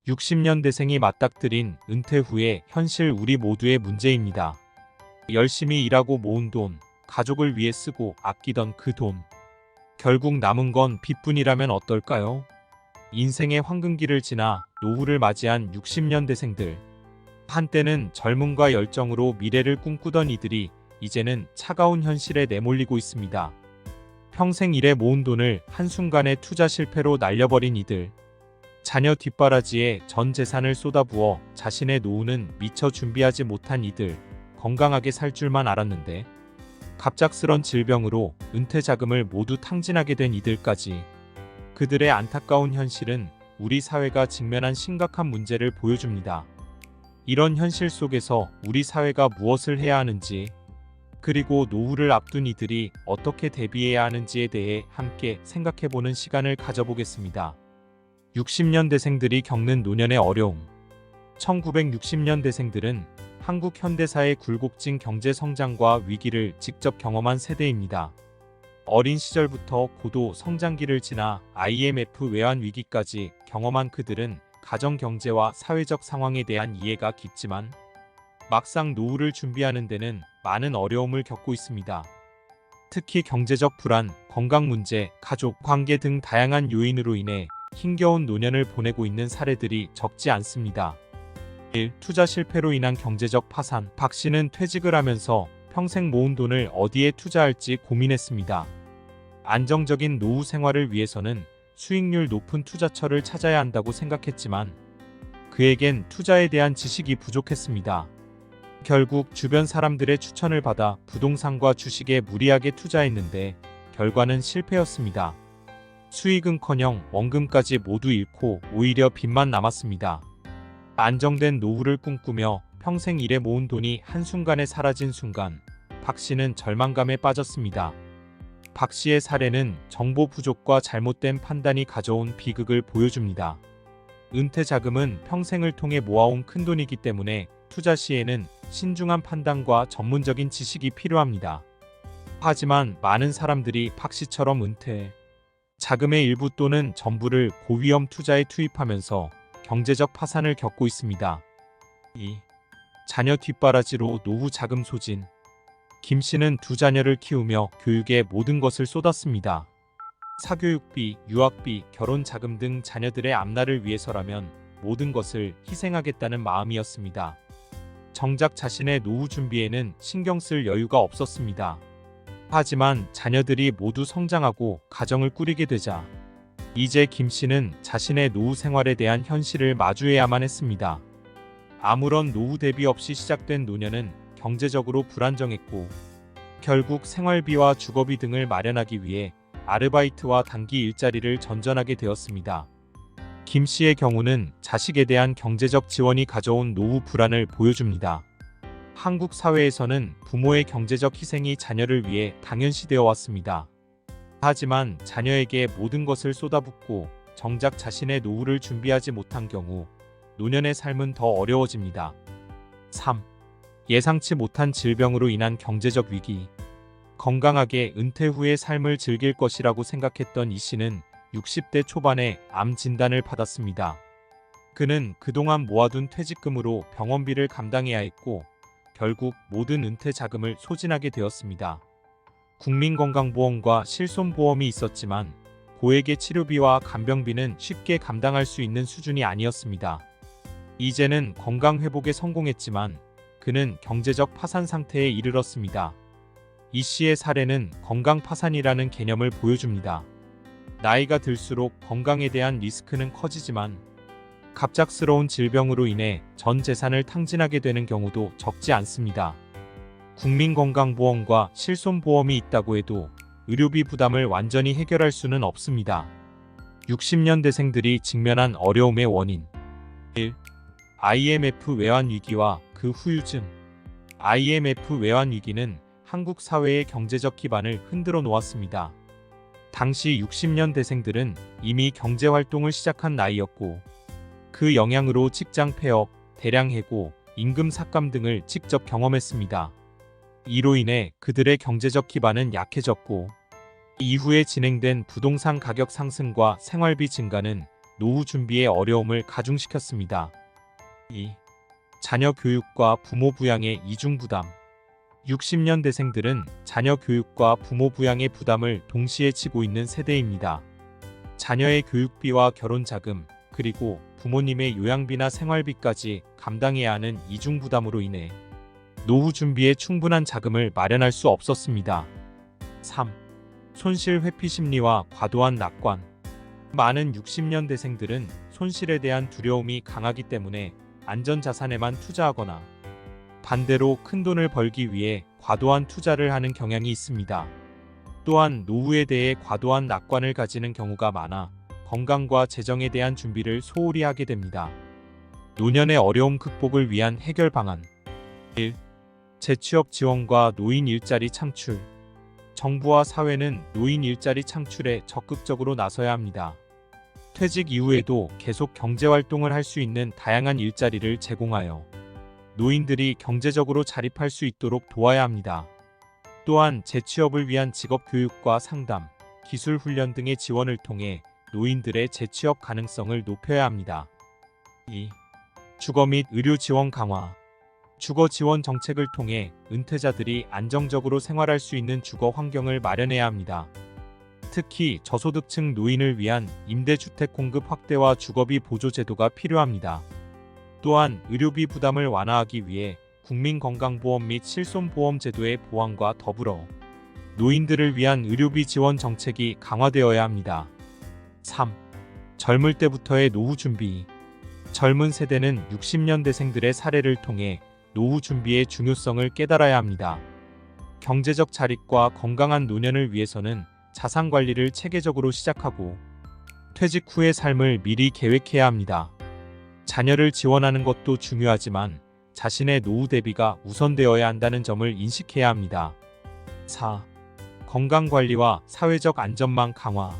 60년대생이 맞닥뜨린 은퇴 후의 현실 우리 모두의 문제입니다. 열심히 일하고 모은 돈, 가족을 위해 쓰고 아끼던 그 돈. 결국 남은 건 빚뿐이라면 어떨까요? 인생의 황금기를 지나 노후를 맞이한 60년대생들. 한때는 젊음과 열정으로 미래를 꿈꾸던 이들이 이제는 차가운 현실에 내몰리고 있습니다. 평생 일해 모은 돈을 한순간에 투자 실패로 날려버린 이들. 자녀 뒷바라지에 전 재산을 쏟아부어 자신의 노후는 미처 준비하지 못한 이들. 건강하게 살 줄만 알았는데 갑작스런 질병으로 은퇴 자금을 모두 탕진하게 된 이들까지. 그들의 안타까운 현실은 우리 사회가 직면한 심각한 문제를 보여줍니다. 이런 현실 속에서 우리 사회가 무엇을 해야 하는지, 그리고 노후를 앞둔 이들이 어떻게 대비해야 하는지에 대해 함께 생각해보는 시간을 가져보겠습니다. 60년대생들이 겪는 노년의 어려움. 1960년대생들은 한국 현대사의 굴곡진 경제 성장과 위기를 직접 경험한 세대입니다. 어린 시절부터 고도 성장기를 지나 IMF 외환 위기까지 경험한 그들은 가정 경제와 사회적 상황에 대한 이해가 깊지만 막상 노후를 준비하는 데는 많은 어려움을 겪고 있습니다. 특히 경제적 불안, 건강 문제, 가족 관계 등 다양한 요인으로 인해 힘겨운 노년을 보내고 있는 사례들이 적지 않습니다. 1. 투자 실패로 인한 경제적 파산. 박 씨는 퇴직을 하면서 평생 모은 돈을 어디에 투자할지 고민했습니다. 안정적인 노후 생활을 위해서는 수익률 높은 투자처를 찾아야 한다고 생각했지만 그에겐 투자에 대한 지식이 부족했습니다. 결국 주변 사람들의 추천을 받아 부동산과 주식에 무리하게 투자했는데 결과는 실패였습니다. 수익은커녕 원금까지 모두 잃고 오히려 빚만 남았습니다. 안정된 노후를 꿈꾸며 평생 일해 모은 돈이 한순간에 사라진 순간 박 씨는 절망감에 빠졌습니다. 박 씨의 사례는 정보 부족과 잘못된 판단이 가져온 비극을 보여줍니다. 은퇴 자금은 평생을 통해 모아온 큰돈이기 때문에 투자 시에는 신중한 판단과 전문적인 지식이 필요합니다. 하지만 많은 사람들이 박 씨처럼 은퇴 자금의 일부 또는 전부를 고위험 투자에 투입하면서 경제적 파산을 겪고 있습니다. 2. 자녀 뒷바라지로 노후 자금 소진. 김 씨는 두 자녀를 키우며 교육에 모든 것을 쏟았습니다. 사교육비, 유학비, 결혼 자금 등 자녀들의 앞날을 위해서라면 모든 것을 희생하겠다는 마음이었습니다. 정작 자신의 노후 준비에는 신경 쓸 여유가 없었습니다. 하지만 자녀들이 모두 성장하고 가정을 꾸리게 되자 이제 김 씨는 자신의 노후 생활에 대한 현실을 마주해야만 했습니다. 아무런 노후 대비 없이 시작된 노년은 경제적으로 불안정했고 결국 생활비와 주거비 등을 마련하기 위해 아르바이트와 단기 일자리를 전전하게 되었습니다. 김 씨의 경우는 자식에 대한 경제적 지원이 가져온 노후 불안을 보여줍니다. 한국 사회에서는 부모의 경제적 희생이 자녀를 위해 당연시되어 왔습니다. 하지만 자녀에게 모든 것을 쏟아붓고 정작 자신의 노후를 준비하지 못한 경우 노년의 삶은 더 어려워집니다. 3. 예상치 못한 질병으로 인한 경제적 위기. 건강하게 은퇴 후의 삶을 즐길 것이라고 생각했던 이 씨는 60대 초반에 암 진단을 받았습니다. 그는 그동안 모아둔 퇴직금으로 병원비를 감당해야 했고 결국 모든 은퇴 자금을 소진하게 되었습니다. 국민건강보험과 실손보험이 있었지만 고액의 치료비와 간병비는 쉽게 감당할 수 있는 수준이 아니었습니다. 이제는 건강 회복에 성공했지만 그는 경제적 파산 상태에 이르렀습니다. 이 씨의 사례는 건강 파산이라는 개념을 보여줍니다. 나이가 들수록 건강에 대한 리스크는 커지지만 갑작스러운 질병으로 인해 전 재산을 탕진하게 되는 경우도 적지 않습니다. 국민건강보험과 실손보험이 있다고 해도 의료비 부담을 완전히 해결할 수는 없습니다. 60년대생들이 직면한 어려움의 원인. 1. IMF 외환 위기와 그 후유증. IMF 외환 위기는 한국 사회의 경제적 기반을 흔들어 놓았습니다. 당시 60년대생들은 이미 경제활동을 시작한 나이였고 그 영향으로 직장 폐업, 대량 해고, 임금 삭감 등을 직접 경험했습니다. 이로 인해 그들의 경제적 기반은 약해졌고 이후에 진행된 부동산 가격 상승과 생활비 증가는 노후 준비의 어려움을 가중시켰습니다. 2. 자녀 교육과 부모 부양의 이중 부담. 60년대생들은 자녀 교육과 부모 부양의 부담을 동시에 지고 있는 세대입니다. 자녀의 교육비와 결혼 자금, 그리고 부모님의 요양비나 생활비까지 감당해야 하는 이중 부담으로 인해 노후 준비에 충분한 자금을 마련할 수 없었습니다. 3. 손실 회피 심리와 과도한 낙관. 많은 60년대생들은 손실에 대한 두려움이 강하기 때문에 안전자산에만 투자하거나 반대로 큰돈을 벌기 위해 과도한 투자를 하는 경향이 있습니다. 또한 노후에 대해 과도한 낙관을 가지는 경우가 많아 건강과 재정에 대한 준비를 소홀히 하게 됩니다. 노년의 어려움 극복을 위한 해결 방안. 1. 재취업 지원과 노인 일자리 창출. 정부와 사회는 노인 일자리 창출에 적극적으로 나서야 합니다. 퇴직 이후에도 계속 경제활동을 할 수 있는 다양한 일자리를 제공하여 노인들이 경제적으로 자립할 수 있도록 도와야 합니다. 또한 재취업을 위한 직업교육과 상담, 기술훈련 등의 지원을 통해 노인들의 재취업 가능성을 높여야 합니다. 2. 주거 및 의료 지원 강화. 주거 지원 정책을 통해 은퇴자들이 안정적으로 생활할 수 있는 주거 환경을 마련해야 합니다. 특히 저소득층 노인을 위한 임대주택 공급 확대와 주거비 보조 제도가 필요합니다. 또한 의료비 부담을 완화하기 위해 국민건강보험 및 실손보험 제도의 보완과 더불어 노인들을 위한 의료비 지원 정책이 강화되어야 합니다. 3. 젊을 때부터의 노후 준비. 젊은 세대는 60년대생들의 사례를 통해 노후 준비의 중요성을 깨달아야 합니다. 경제적 자립과 건강한 노년을 위해서는 자산 관리를 체계적으로 시작하고 퇴직 후의 삶을 미리 계획해야 합니다. 자녀를 지원하는 것도 중요하지만 자신의 노후 대비가 우선되어야 한다는 점을 인식해야 합니다. 4. 건강관리와 사회적 안전망 강화.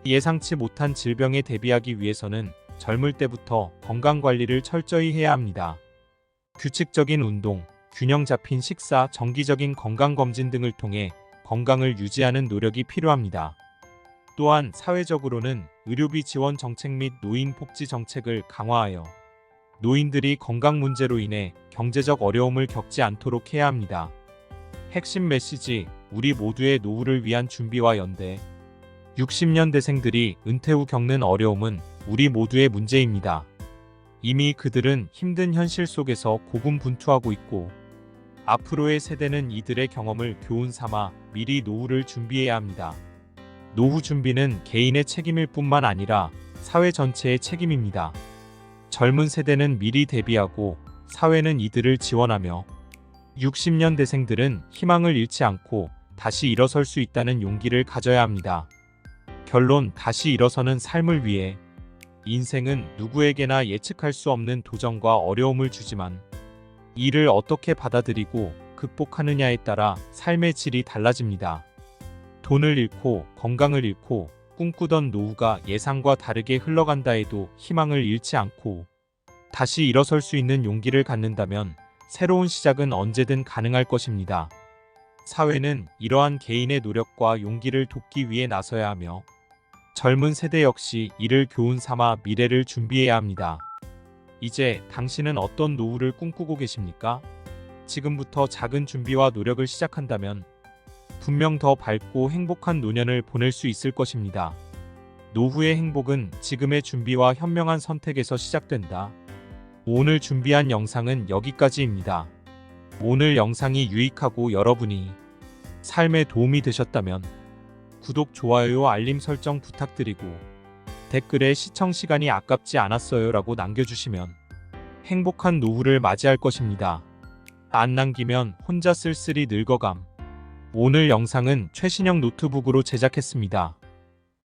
예상치 못한 질병에 대비하기 위해서는 젊을 때부터 건강관리를 철저히 해야 합니다. 규칙적인 운동, 균형 잡힌 식사, 정기적인 건강검진 등을 통해 건강을 유지하는 노력이 필요합니다. 또한 사회적으로는 의료비 지원 정책 및 노인 복지 정책을 강화하여 노인들이 건강 문제로 인해 경제적 어려움을 겪지 않도록 해야 합니다. 핵심 메시지, 우리 모두의 노후를 위한 준비와 연대. 60년대생들이 은퇴 후 겪는 어려움은 우리 모두의 문제입니다. 이미 그들은 힘든 현실 속에서 고군분투하고 있고 앞으로의 세대는 이들의 경험을 교훈 삼아 미리 노후를 준비해야 합니다. 노후 준비는 개인의 책임일 뿐만 아니라 사회 전체의 책임입니다. 젊은 세대는 미리 대비하고 사회는 이들을 지원하며 60년대생들은 희망을 잃지 않고 다시 일어설 수 있다는 용기를 가져야 합니다. 결론, 다시 일어서는 삶을 위해. 인생은 누구에게나 예측할 수 없는 도전과 어려움을 주지만 이를 어떻게 받아들이고 극복하느냐에 따라 삶의 질이 달라집니다. 돈을 잃고 건강을 잃고 꿈꾸던 노후가 예상과 다르게 흘러간다 해도 희망을 잃지 않고 다시 일어설 수 있는 용기를 갖는다면 새로운 시작은 언제든 가능할 것입니다. 사회는 이러한 개인의 노력과 용기를 돕기 위해 나서야 하며 젊은 세대 역시 이를 교훈 삼아 미래를 준비해야 합니다. 이제 당신은 어떤 노후를 꿈꾸고 계십니까? 지금부터 작은 준비와 노력을 시작한다면 분명 더 밝고 행복한 노년을 보낼 수 있을 것입니다. 노후의 행복은 지금의 준비와 현명한 선택에서 시작된다. 오늘 준비한 영상은 여기까지입니다. 오늘 영상이 유익하고 여러분이 삶에 도움이 되셨다면 구독, 좋아요, 알림 설정 부탁드리고 댓글에 시청 시간이 아깝지 않았어요 라고 남겨주시면 행복한 노후를 맞이할 것입니다. 안 남기면 혼자 쓸쓸히 늙어감. 오늘 영상은 최신형 노트북으로 제작했습니다.